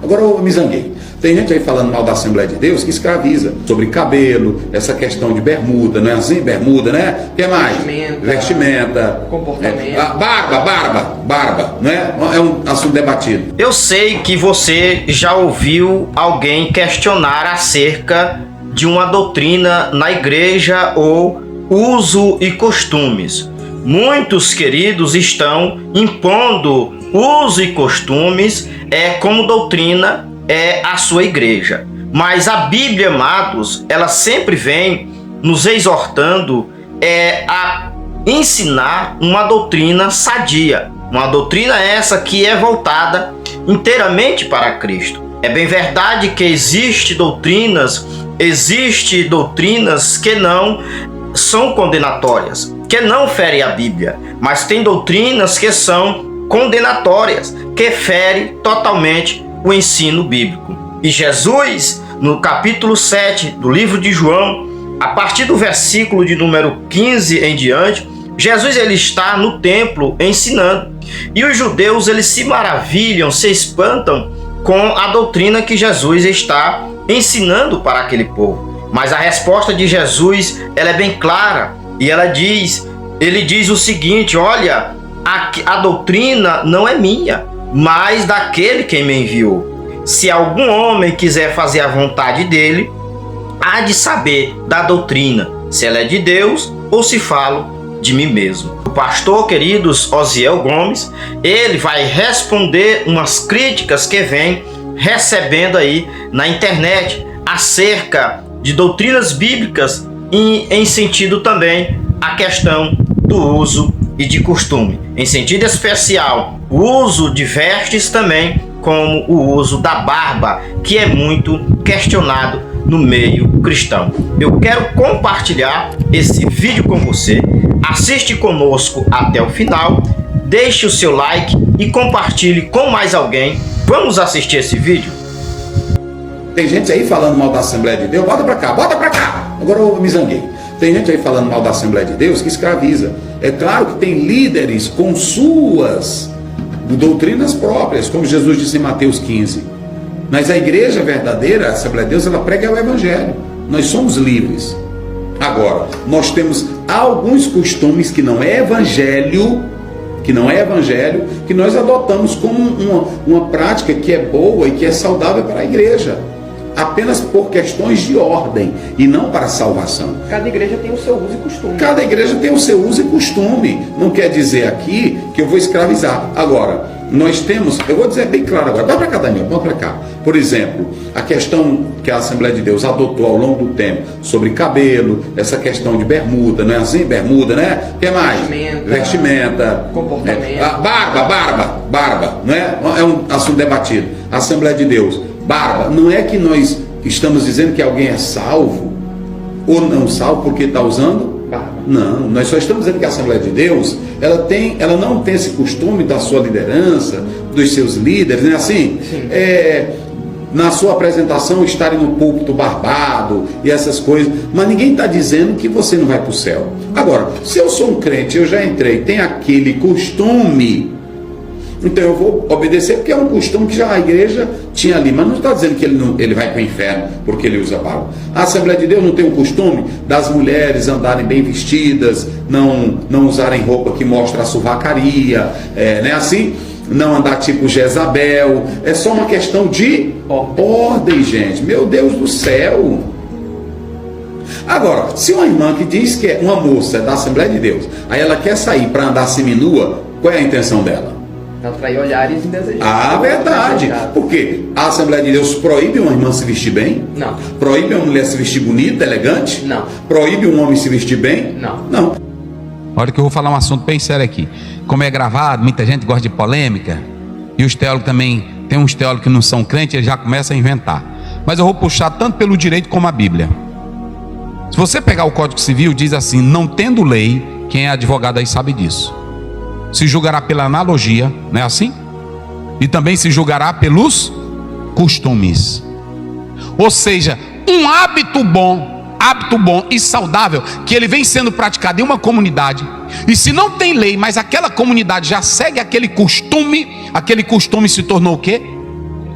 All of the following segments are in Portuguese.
Agora eu me zanguei. Tem gente aí falando mal da Assembleia de Deus que escraviza sobre cabelo, essa questão de bermuda, não é assim? Bermuda, né? O que mais? Vestimenta. Comportamento. Barba, não é? É um assunto debatido. Eu sei que você já ouviu alguém questionar acerca de uma doutrina na igreja ou uso e costumes. Muitos queridos estão impondo uso e costumes como doutrina a sua igreja. Mas a Bíblia, amados, ela sempre vem nos exortando a ensinar uma doutrina sadia. Uma doutrina essa que é voltada inteiramente para Cristo. É bem verdade que existem doutrinas que não são condenatórias, que não ferem a Bíblia, mas tem doutrinas que são condenatórias, que ferem totalmente o ensino bíblico. E Jesus, no capítulo 7 do livro de João, a partir do versículo de número 15 em diante, Jesus ele está no templo ensinando. E os judeus eles se maravilham, se espantam com a doutrina que Jesus está ensinando para aquele povo. Mas a resposta de Jesus ela é bem clara e ele diz o seguinte: olha, a doutrina não é minha, mas daquele que me enviou. Se algum homem quiser fazer a vontade dele, há de saber da doutrina, se ela é de Deus ou se falo de mim mesmo. O pastor, queridos, Osiel Gomes, ele vai responder umas críticas que vem recebendo aí na internet acerca de doutrinas bíblicas e em sentido também a questão do uso e de costume. Em sentido especial, o uso de vestes também, como o uso da barba, que é muito questionado no meio cristão. Eu quero compartilhar esse vídeo com você. Assiste conosco até o final, deixe o seu like e compartilhe com mais alguém. Vamos assistir esse vídeo? Tem gente aí falando mal da Assembleia de Deus. Bota pra cá. Agora eu me zanguei. Tem gente aí falando mal da Assembleia de Deus que escraviza. É claro que tem líderes com suas doutrinas próprias, como Jesus disse em Mateus 15. Mas a igreja verdadeira, a Assembleia de Deus, ela prega o Evangelho. Nós somos livres. Agora, nós temos alguns costumes que não é evangelho, que nós adotamos como uma prática que é boa e que é saudável para a igreja, apenas por questões de ordem e não para salvação. Cada igreja tem o seu uso e costume. Cada igreja tem o seu uso e costume. Não quer dizer aqui que eu vou escravizar. Agora, nós temos, eu vou dizer bem claro agora, vai para cá, Daniel, vamos para cá. Por exemplo, a questão que a Assembleia de Deus adotou ao longo do tempo sobre cabelo, essa questão de bermuda, não é assim? Bermuda, né? O que mais? Vestimenta. Comportamento. Barba, não é? É um assunto debatido. Assembleia de Deus, barba, não é que nós estamos dizendo que alguém é salvo ou não salvo porque está usando barba. Não, nós só estamos dizendo que a Assembleia de Deus, ela não tem esse costume da sua liderança, dos seus líderes, não é assim? Sim. Na sua apresentação estarem no púlpito barbado e essas coisas, mas ninguém está dizendo que você não vai para o céu. Agora, se eu sou um crente, eu já entrei, tem aquele costume, então eu vou obedecer porque é um costume que já a igreja tinha ali, mas não está dizendo que ele vai para o inferno porque ele usa barba. A Assembleia de Deus não tem um costume das mulheres andarem bem vestidas, não usarem roupa que mostra a sovacaria, né, assim? Não andar tipo Jezabel. É só uma questão de ordem, gente. Meu Deus do céu. Agora, se uma irmã que diz que é uma moça da Assembleia de Deus, aí ela quer sair para andar seminua, qual é a intenção dela? Atrair olhares indesejados. Ah, verdade. Porque a Assembleia de Deus proíbe uma irmã se vestir bem? Não. Proíbe uma mulher se vestir bonita, elegante? Não. Proíbe um homem se vestir bem? Não. Olha que eu vou falar um assunto bem sério aqui. Como é gravado, muita gente gosta de polêmica. E os teólogos também, tem uns teólogos que não são crentes, eles já começam a inventar. Mas eu vou puxar tanto pelo direito como a Bíblia. Se você pegar o Código Civil, diz assim: não tendo lei, quem é advogado aí sabe disso, se julgará pela analogia, não é assim? E também se julgará pelos costumes. Ou seja, um hábito bom e saudável, que ele vem sendo praticado em uma comunidade, e se não tem lei, mas aquela comunidade já segue aquele costume se tornou o quê?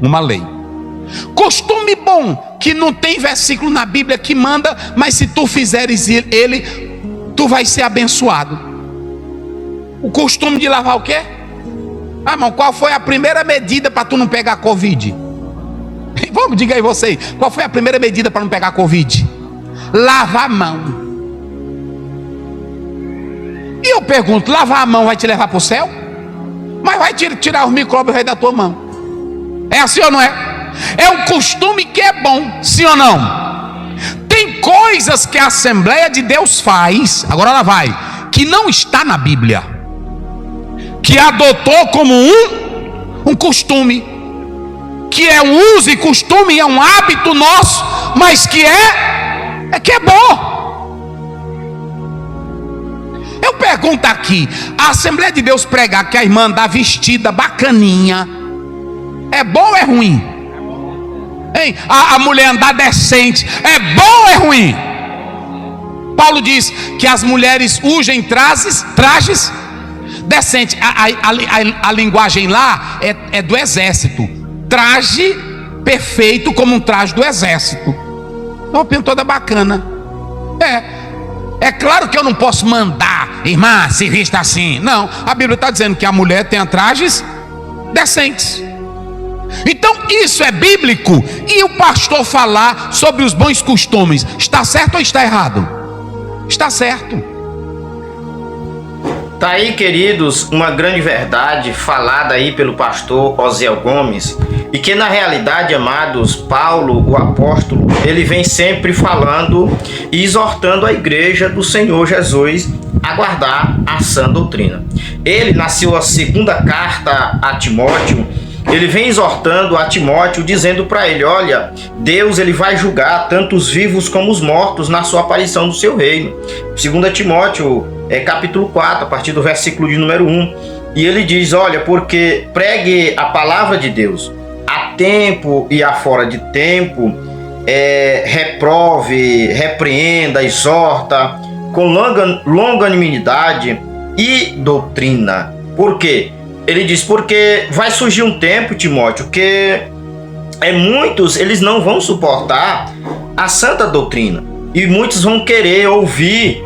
Uma lei. Costume bom, que não tem versículo na Bíblia que manda, mas se tu fizeres ele, tu vai ser abençoado. O costume de lavar o quê? Ah, irmão, qual foi a primeira medida para tu não pegar Covid? Vamos, diga aí vocês, qual foi a primeira medida para não pegar Covid? Lavar a mão. E eu pergunto, lavar a mão vai te levar para o céu? Mas vai tirar os micróbios da tua mão. É assim ou não é? É um costume que é bom, sim ou não? Tem coisas que a Assembleia de Deus faz, agora ela vai, que não está na Bíblia, que adotou como um costume, que é um uso e costume, é um hábito nosso, mas que é bom. Eu pergunto aqui, a Assembleia de Deus pregar que a irmã anda vestida bacaninha, é bom ou é ruim? Hein? A mulher andar decente, é bom ou é ruim? Paulo diz que as mulheres usem trajes decentes. A linguagem lá é do exército. Traje perfeito como um traje do exército. Uma roupa toda bacana. É claro que eu não posso mandar, irmã, se vista assim. Não, a Bíblia está dizendo que a mulher tenha trajes decentes. Então isso é bíblico. E o pastor falar sobre os bons costumes, está certo ou está errado? Está certo. Tá aí, queridos, uma grande verdade falada aí pelo pastor Osiel Gomes, e que na realidade, amados, Paulo, o apóstolo, ele vem sempre falando e exortando a igreja do Senhor Jesus a guardar a sã doutrina. Ele, na sua segunda carta a Timóteo, ele vem exortando a Timóteo, dizendo para ele, olha, Deus ele vai julgar tanto os vivos como os mortos na sua aparição do seu reino. 2 Timóteo, capítulo 4, a partir do versículo de número 1. E ele diz, olha, porque pregue a palavra de Deus a tempo e a fora de tempo, reprove, repreenda, exorta, com longanimidade e doutrina. Por quê? Ele diz, porque vai surgir um tempo, Timóteo, que muitos eles não vão suportar a santa doutrina. E muitos vão querer ouvir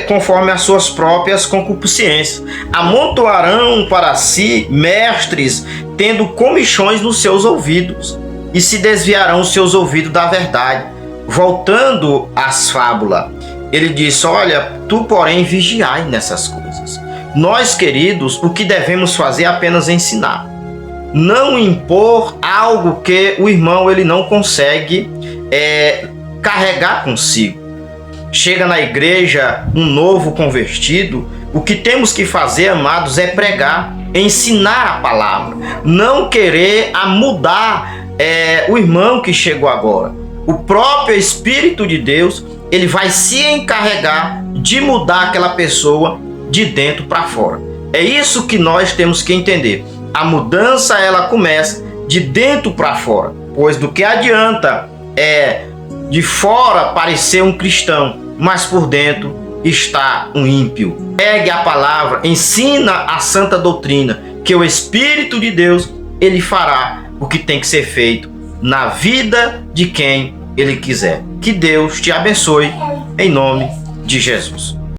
conforme as suas próprias concupiscências. Amontoarão para si mestres, tendo comichões nos seus ouvidos, e se desviarão os seus ouvidos da verdade, voltando às fábulas. Ele diz, olha, tu porém vigiai nessas coisas. Nós, queridos, o que devemos fazer é apenas ensinar. Não impor algo que o irmão ele não consegue carregar consigo. Chega na igreja um novo convertido, o que temos que fazer, amados, é pregar, ensinar a palavra. Não querer mudar o irmão que chegou agora. O próprio Espírito de Deus, ele vai se encarregar de mudar aquela pessoa de dentro para fora. É isso que nós temos que entender. A mudança ela começa de dentro para fora, pois do que adianta de fora parecer um cristão, mas por dentro está um ímpio. Pegue a palavra, ensina a santa doutrina, que o Espírito de Deus ele fará o que tem que ser feito na vida de quem ele quiser. Que Deus te abençoe em nome de Jesus.